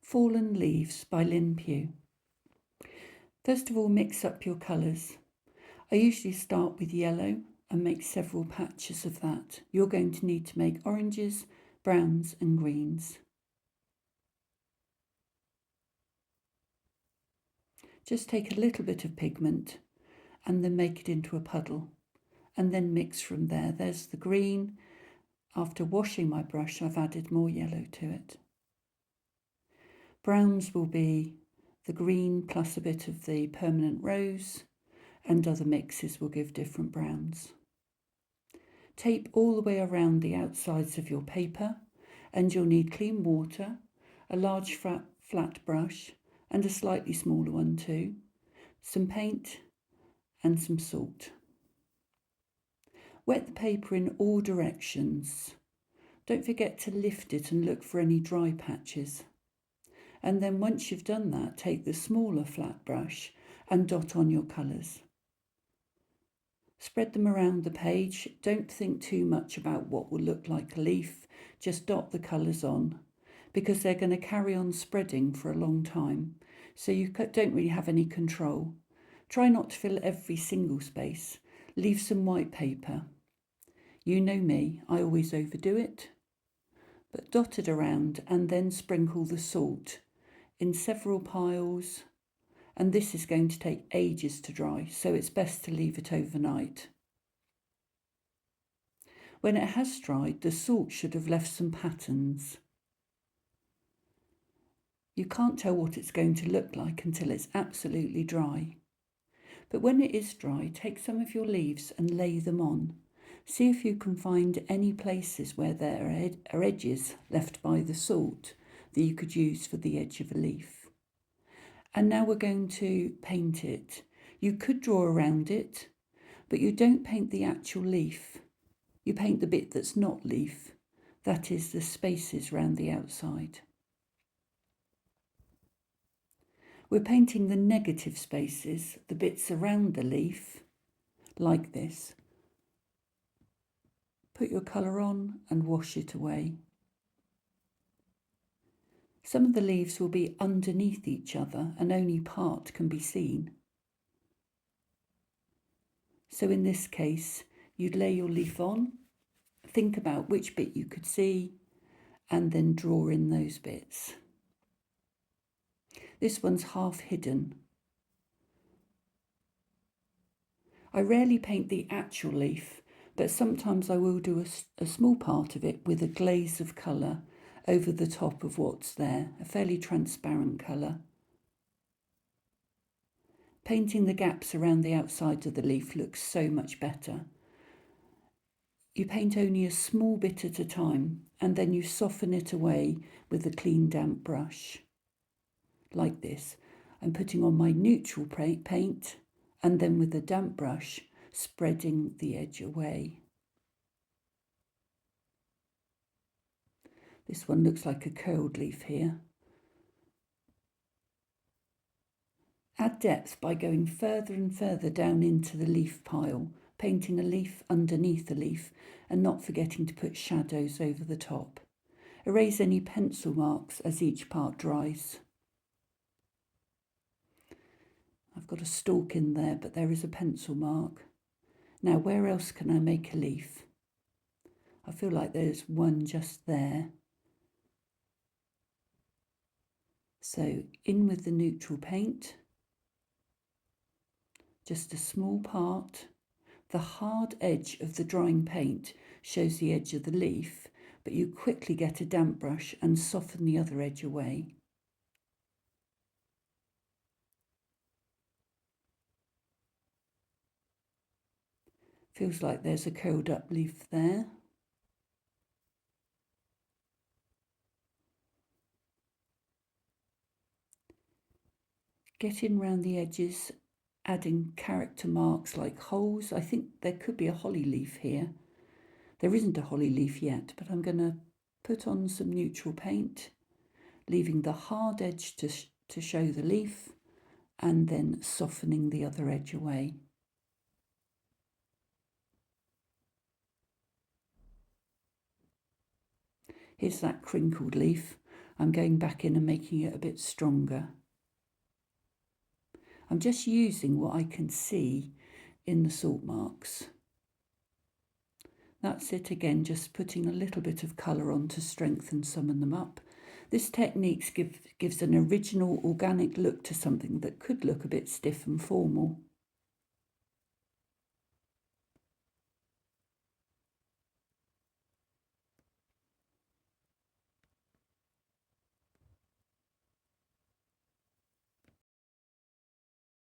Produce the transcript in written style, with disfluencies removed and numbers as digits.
Fallen Leaves by Lynn Pugh. First of all, mix up your colours. I usually start with yellow and make several patches of that. You're going to need to make oranges, browns and greens. Just take a little bit of pigment and then make it into a puddle and then mix from there. There's the green. After washing my brush, I've added more yellow to it. Browns will be the green plus a bit of the permanent rose, and other mixes will give different browns. Tape all the way around the outsides of your paper, and you'll need clean water, a large flat brush and a slightly smaller one too, some paint and some salt. Wet the paper in all directions. Don't forget to lift it and look for any dry patches. And then once you've done that, take the smaller flat brush and dot on your colours. Spread them around the page. Don't think too much about what will look like a leaf. Just dot the colours on, because they're going to carry on spreading for a long time, so you don't really have any control. Try not to fill every single space. Leave some white paper. You know me, I always overdo it. But dot it around and then sprinkle the salt in several piles, and this is going to take ages to dry, so it's best to leave it overnight. When it has dried, the salt should have left some patterns. You can't tell what it's going to look like until it's absolutely dry. But when it is dry, take some of your leaves and lay them on. See if you can find any places where there are edges left by the salt that you could use for the edge of a leaf. And now we're going to paint it. You could draw around it, but you don't paint the actual leaf. You paint the bit that's not leaf, that is the spaces round the outside. We're painting the negative spaces, the bits around the leaf, like this. Put your colour on and wash it away. Some of the leaves will be underneath each other and only part can be seen. So in this case, you'd lay your leaf on, think about which bit you could see, and then draw in those bits. This one's half hidden. I rarely paint the actual leaf, but sometimes I will do a small part of it with a glaze of colour over the top of what's there, a fairly transparent colour. Painting the gaps around the outside of the leaf looks so much better. You paint only a small bit at a time and then you soften it away with a clean damp brush. Like this. I'm putting on my neutral paint and then with a damp brush spreading the edge away. This one looks like a curled leaf here. Add depth by going further and further down into the leaf pile, painting a leaf underneath the leaf and not forgetting to put shadows over the top. Erase any pencil marks as each part dries. I've got a stalk in there, but there is a pencil mark. Now, where else can I make a leaf? I feel like there's one just there. So in with the neutral paint, just a small part. The hard edge of the drying paint shows the edge of the leaf, but you quickly get a damp brush and soften the other edge away. Feels like there's a curled up leaf there. Get in round the edges, adding character marks like holes. I think there could be a holly leaf here. There isn't a holly leaf yet, but I'm going to put on some neutral paint, leaving the hard edge to show the leaf and then softening the other edge away. Here's that crinkled leaf. I'm going back in and making it a bit stronger. I'm just using what I can see in the salt marks. That's it again, just putting a little bit of colour on to strengthen some of them up. This technique gives an original organic look to something that could look a bit stiff and formal.